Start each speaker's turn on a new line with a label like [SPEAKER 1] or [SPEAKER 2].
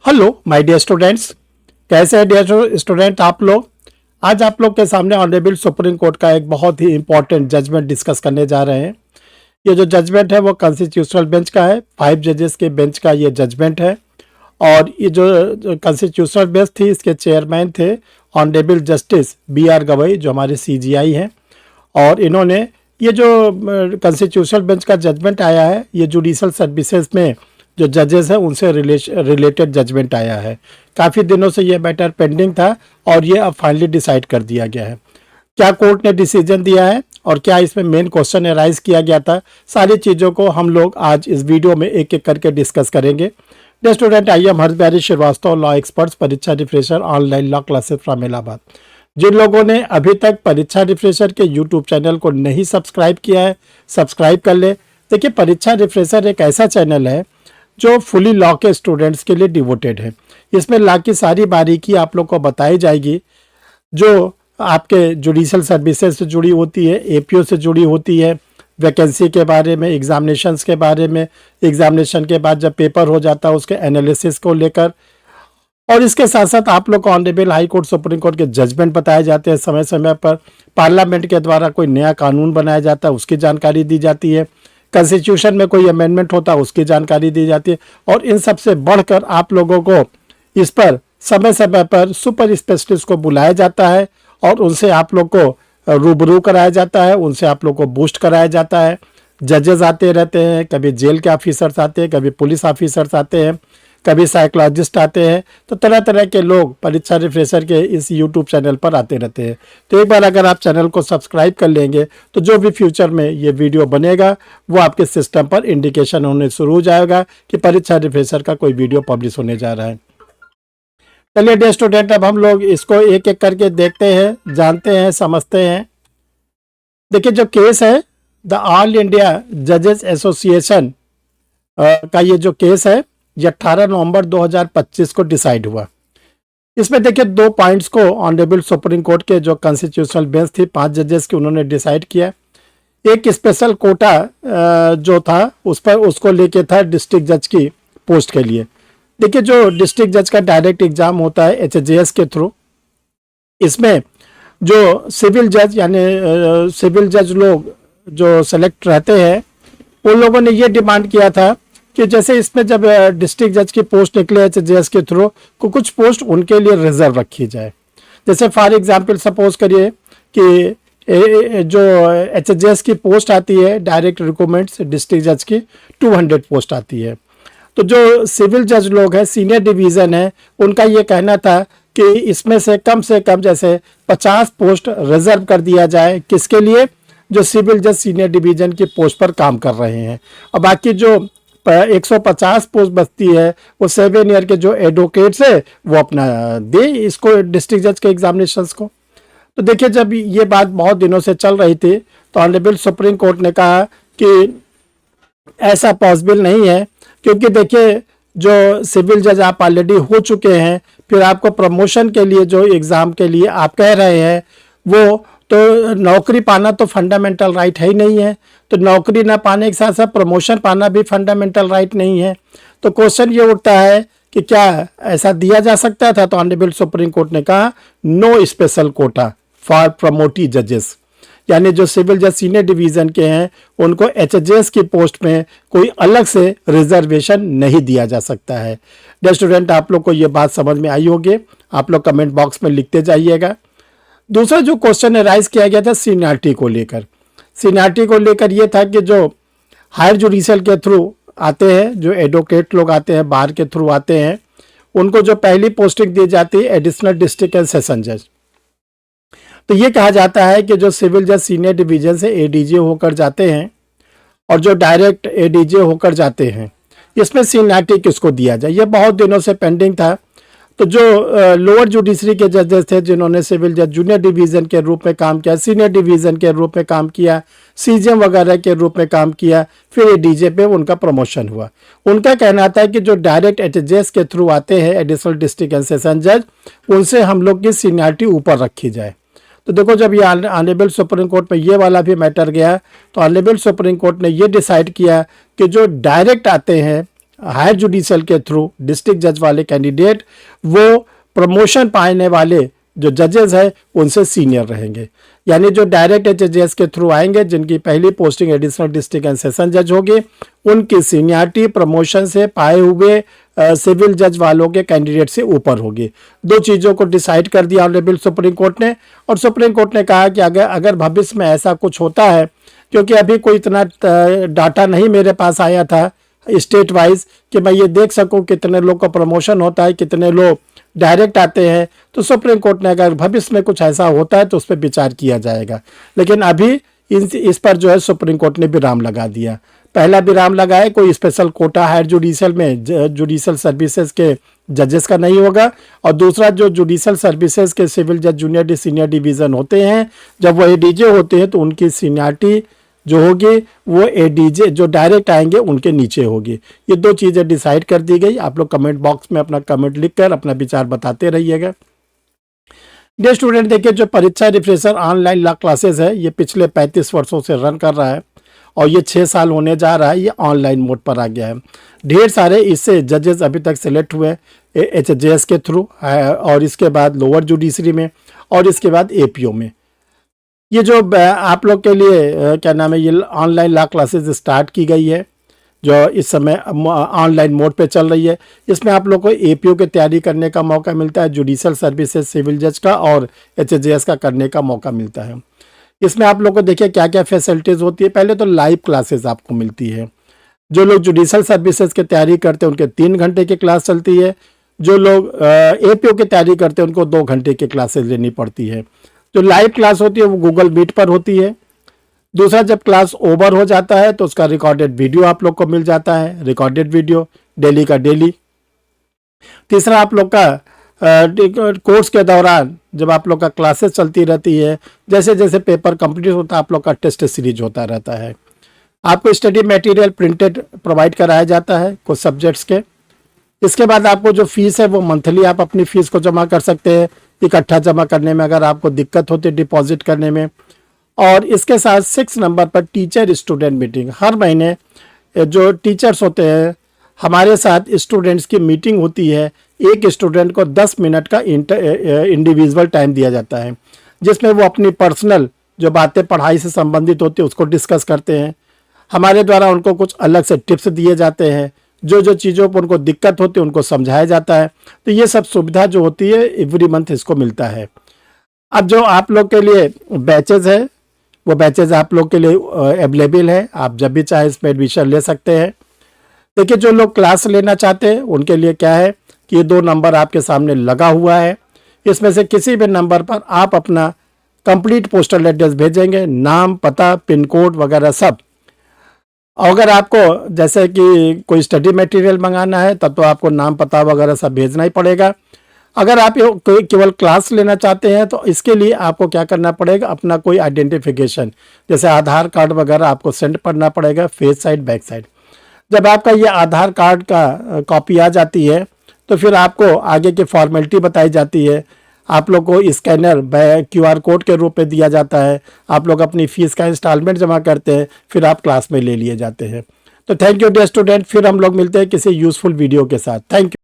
[SPEAKER 1] Hello my dear students, कैसे हैं dear student आप लोग। आज आप लोग के सामने ऑनरेबल सुप्रीम कोर्ट का एक बहुत ही इंपॉर्टेंट जजमेंट डिस्कस करने जा रहे हैं। ये जो जजमेंट है वो कॉन्स्टिट्यूशनल बेंच का है, 5 जजेस के बेंच का ये जजमेंट है। और ये जो कॉन्स्टिट्यूशनल बेंच थी, इसके चेयरमैन थे honourable justice B R Gavai, जो हमारे CGI हैं। और इन्होंने ये जो कॉन्स्टिट्यूशनल बेंच का जजमेंट आया है, ये जुडिशल सर्विसेज में जो जजेस हैं उनसे रिलेटेड जजमेंट आया है। काफ़ी दिनों से ये मैटर पेंडिंग था और ये अब फाइनली डिसाइड कर दिया गया है। क्या कोर्ट ने डिसीजन दिया है और क्या इसमें मेन क्वेश्चन एराइज किया गया था, सारी चीज़ों को हम लोग आज इस वीडियो में एक एक करके डिस्कस करेंगे। Dear student, I am Harsh Srivastava, law experts, परीक्षा refresher, online law classes from Allahabad. जिन लोगों ने अभी तक परीक्षा रिफ्रेशर के यूट्यूब चैनल को नहीं सब्सक्राइब किया है, सब्सक्राइब कर ले। देखिए, परीक्षा रिफ्रेशर एक ऐसा चैनल है जो फुली लॉ के स्टूडेंट्स के लिए डिवोटेड है। इसमें लॉ की सारी बारीकी आप लोग को बताई जाएगी, जो आपके जुडिशल सर्विसेज से जुड़ी होती है, APO से जुड़ी होती है, वैकेंसी के बारे में, एग्जामिनेशंस के बारे में, एग्जामिनेशन के बाद जब पेपर हो जाता है उसके एनालिसिस को लेकर। और इसके साथ साथ आप लोग को honourable high court, supreme court के जजमेंट बताए जाते हैं समय समय पर। पार्लियामेंट के द्वारा कोई नया कानून बनाया जाता है, उसकी जानकारी दी जाती है। कॉन्स्टिट्यूशन में कोई अमेंडमेंट होता है, उसकी जानकारी दी जाती है। और इन सब से बढ़कर आप लोगों को इस पर समय समय पर सुपर स्पेशलिस्ट को बुलाया जाता है और उनसे आप लोग को रूबरू कराया जाता है, उनसे आप लोग को बूस्ट कराया जाता है। जजेस आते रहते हैं, कभी जेल के ऑफिसर्स आते हैं, कभी पुलिस ऑफिसर्स आते हैं, कभी साइकोलॉजिस्ट आते हैं। तो तरह तरह के लोग परीक्षा रिफ्रेशर के इस यूट्यूब चैनल पर आते रहते हैं। तो एक बार अगर आप चैनल को सब्सक्राइब कर लेंगे तो जो भी फ्यूचर में ये वीडियो बनेगा वो आपके सिस्टम पर इंडिकेशन होने शुरू हो जाएगा कि परीक्षा रिफ्रेशर का कोई वीडियो पब्लिश होने जा रहा है। चलिए डियर स्टूडेंट, अब हम लोग इसको एक एक करके देखते हैं, जानते हैं, समझते हैं। देखिए, जो केस है द ऑल इंडिया जजेस एसोसिएशन का ये जो केस है, ये 18 नवंबर 2025 को डिसाइड हुआ। इसमें देखिए 2 पॉइंट्स को ऑनरेबल सुप्रीम कोर्ट के जो कॉन्स्टिट्यूशनल बेंच थी 5 जजेस की, उन्होंने डिसाइड किया। एक स्पेशल कोटा जो था उस पर उसको लेके था डिस्ट्रिक्ट जज की पोस्ट के लिए। देखिए, जो डिस्ट्रिक्ट जज का डायरेक्ट एग्जाम होता है HJS के थ्रू, इसमें जो सिविल जज यानी सिविल जज लोग जो सेलेक्ट रहते हैं, उन लोगों ने ये डिमांड किया था कि जैसे इसमें जब डिस्ट्रिक्ट जज की पोस्ट निकले HJS के थ्रू, को कुछ पोस्ट उनके लिए रिजर्व रखी जाए। जैसे फॉर एग्जांपल सपोज करिए कि जो HJS की पोस्ट आती है डायरेक्ट रिक्रूटमेंट्स डिस्ट्रिक्ट जज की 200 पोस्ट आती है। तो जो सिविल जज लोग हैं, सीनियर डिवीज़न है, उनका ये कहना था कि इसमें से कम जैसे 50 पोस्ट रिजर्व कर दिया जाए। किसके लिए? जो सिविल जज सीनियर डिवीज़न की पोस्ट पर काम कर रहे हैं। और बाकी जो 150 पोस्ट बचती है वो 7 ईयर के जो एडवोकेट्स है वो अपना दे इसको डिस्ट्रिक्ट जज के एग्जामिनेशंस को। तो देखिए, जब ये बात बहुत दिनों से चल रही थी तो ऑनरेबल सुप्रीम कोर्ट ने कहा कि ऐसा पॉसिबल नहीं है, क्योंकि देखिए जो सिविल जज आप ऑलरेडी हो चुके हैं, फिर आपको प्रमोशन के लिए जो एग्ज़ाम के लिए आप कह रहे हैं वो तो नौकरी पाना तो फंडामेंटल राइट है ही नहीं है। तो नौकरी ना पाने के साथ साथ प्रमोशन पाना भी फंडामेंटल राइट नहीं है। तो क्वेश्चन ये उठता है कि क्या ऐसा दिया जा सकता था? तो ऑनरेबल सुप्रीम कोर्ट ने कहा नो स्पेशल कोटा फॉर प्रमोटी जजेस, यानी जो सिविल जज सीनियर डिवीज़न के हैं उनको HJS की पोस्ट में कोई अलग से रिजर्वेशन नहीं दिया जा सकता है। डियर स्टूडेंट, आप लोग को ये बात समझ में आई होगी, आप लोग कमेंट बॉक्स में लिखते जाइएगा। दूसरा जो क्वेश्चन राइज किया गया था सीनियरिटी को लेकर, सीनियरिटी को लेकर ये था कि जो हायर जुडिशल के थ्रू आते हैं, जो एडवोकेट लोग आते हैं, बार के थ्रू आते हैं, उनको जो पहली पोस्टिंग दी जाती है एडिशनल डिस्ट्रिक्ट एंड सेशन जज। तो ये कहा जाता है कि जो सिविल जज सीनियर डिवीजन से ADJ होकर जाते हैं और जो डायरेक्ट ADJ होकर जाते हैं, इसमें सीनियरिटी किसको दिया जाए, ये बहुत दिनों से पेंडिंग था। तो जो लोअर जुडिशरी के जजेस थे जिन्होंने सिविल जज जूनियर डिवीज़न के रूप में काम किया, सीनियर डिवीज़न के रूप में काम किया, CJM वगैरह के रूप में काम किया, फिर ADJ पे उनका प्रमोशन हुआ। उनका कहना था कि जो डायरेक्ट HJS के थ्रू आते हैं एडिशनल डिस्ट्रिक्ट एंड सेशन जज, उनसे हम लोग की सीनियरिटी ऊपर रखी जाए। तो देखो, जब ये ऑनरेबल सुप्रीम कोर्ट में ये वाला भी मैटर गया तो ऑनरेबल सुप्रीम कोर्ट ने ये डिसाइड किया कि जो डायरेक्ट आते हैं हायर जुडिशल के थ्रू डिस्ट्रिक्ट जज वाले कैंडिडेट वो प्रमोशन पाने वाले जो जजेस है उनसे सीनियर रहेंगे। यानी जो डायरेक्ट एचएसजेएस के थ्रू आएंगे, जिनकी पहली posting additional district and session जज होगी, उनकी सीनियरिटी प्रमोशन से पाए हुए सिविल जज वालों के कैंडिडेट से ऊपर होगी। दो चीज़ों को डिसाइड कर दिया ऑनरेबल सुप्रीम कोर्ट ने। और सुप्रीम कोर्ट ने कहा कि अगर भविष्य में ऐसा कुछ होता है, क्योंकि अभी कोई इतना डाटा नहीं मेरे पास आया था स्टेट वाइज कि मैं ये देख सकूं कितने लोग का प्रमोशन होता है, कितने लोग डायरेक्ट आते हैं, तो सुप्रीम कोर्ट ने अगर भविष्य में कुछ ऐसा होता है तो उस पर विचार किया जाएगा। लेकिन अभी इस पर जो है सुप्रीम कोर्ट ने विराम लगा दिया। पहला विराम लगाए कोई स्पेशल कोटा हायर जुडिशल में जुडिशल सर्विसेज के जजेस का नहीं होगा, और दूसरा जो जुडिशल सर्विसेज के सिविल जज जूनियर सीनियर डिवीज़न होते हैं, जब वो एडीजे होते हैं तो उनकी सीनियरिटी जो होगी वो एडीजे जो डायरेक्ट आएंगे उनके नीचे होगी। ये दो चीज़ें डिसाइड कर दी गई। आप लोग कमेंट बॉक्स में अपना कमेंट लिखकर अपना विचार बताते रहिएगा। डियर स्टूडेंट, देखिए जो परीक्षा रिफ्रेशर ऑनलाइन ला क्लासेस है ये पिछले 35 वर्षों से रन कर रहा है और ये 6 साल होने जा रहा है। ये ऑनलाइन मोड पर आ गया है। ढेर सारे इससे जजेस अभी तक सेलेक्ट हुए एचजेएस के थ्रू, और इसके बाद लोअर जुडिशरी में, और इसके बाद एपीओ में। ये जो आप लोग के लिए क्या नाम है, ये ऑनलाइन ला क्लासेस स्टार्ट की गई है जो इस समय ऑनलाइन मोड पे चल रही है। इसमें आप लोग को एपीओ की तैयारी करने का मौका मिलता है, जुडिशल सर्विसेज सिविल जज का और एचजेएस का करने का मौका मिलता है। इसमें आप लोग को देखिए क्या क्या फैसिलिटीज़ होती है। पहले तो लाइव क्लासेस आपको मिलती है। जो लोग जुडिशल सर्विसेज की तैयारी करते हैं उनके 3 घंटे की क्लास चलती है। जो लोग एपीओ की तैयारी करते हैं उनको 2 घंटे की क्लासेस लेनी पड़ती है। जो लाइव क्लास होती है वो गूगल मीट पर होती है। दूसरा, जब क्लास ओवर हो जाता है तो उसका रिकॉर्डेड वीडियो आप लोग को मिल जाता है, रिकॉर्डेड वीडियो डेली का डेली। तीसरा, आप लोग का कोर्स के दौरान जब आप लोग का क्लासेस चलती रहती है, जैसे जैसे पेपर कंप्लीट होता है आप लोग का टेस्ट सीरीज होता रहता है। आपको स्टडी मटेरियल प्रिंटेड प्रोवाइड कराया जाता है कुछ सब्जेक्ट्स के। इसके बाद आपको जो फीस है वो मंथली आप अपनी फीस को जमा कर सकते हैं, इकट्ठा जमा करने में अगर आपको दिक्कत होती है डिपॉजिट करने में। और इसके साथ 6 नंबर पर टीचर स्टूडेंट मीटिंग, हर महीने जो टीचर्स होते हैं हमारे साथ स्टूडेंट्स की मीटिंग होती है। एक स्टूडेंट को 10 मिनट का इंडिविजुअल टाइम दिया जाता है, जिसमें वो अपनी पर्सनल जो बातें पढ़ाई से संबंधित होती है उसको डिस्कस करते हैं। हमारे द्वारा उनको कुछ अलग से टिप्स दिए जाते हैं, जो जो चीज़ों पर उनको दिक्कत होती है उनको समझाया जाता है। तो ये सब सुविधा जो होती है एवरी मंथ इसको मिलता है। अब जो आप लोग के लिए बैचेज है वो बैचेज आप लोग के लिए अवेलेबल है, आप जब भी चाहे इसमें एडमिशन ले सकते हैं। देखिए जो लोग क्लास लेना चाहते हैं उनके लिए क्या है कि ये 2 नंबर आपके सामने लगा हुआ है। इसमें से किसी भी नंबर पर आप अपना कंप्लीट पोस्टल एड्रेस भेजेंगे, नाम, पता, पिन कोड वगैरह सब। अगर आपको जैसे कि कोई स्टडी मटेरियल मंगाना है तब तो आपको नाम, पता वगैरह सब भेजना ही पड़ेगा। अगर आप केवल क्लास लेना चाहते हैं तो इसके लिए आपको क्या करना पड़ेगा, अपना कोई आइडेंटिफिकेशन जैसे आधार कार्ड वगैरह आपको सेंड करना पड़ेगा, फेस साइड बैक साइड। जब आपका ये आधार कार्ड का कॉपी आ जाती है तो फिर आपको आगे की फॉर्मेलिटी बताई जाती है। आप लोग को स्कैनर QR कोड के रूप में दिया जाता है। आप लोग अपनी फीस का इंस्टॉलमेंट जमा करते हैं, फिर आप क्लास में ले लिए जाते हैं। तो थैंक यू डियर स्टूडेंट, फिर हम लोग मिलते हैं किसी यूजफुल वीडियो के साथ। Thank you.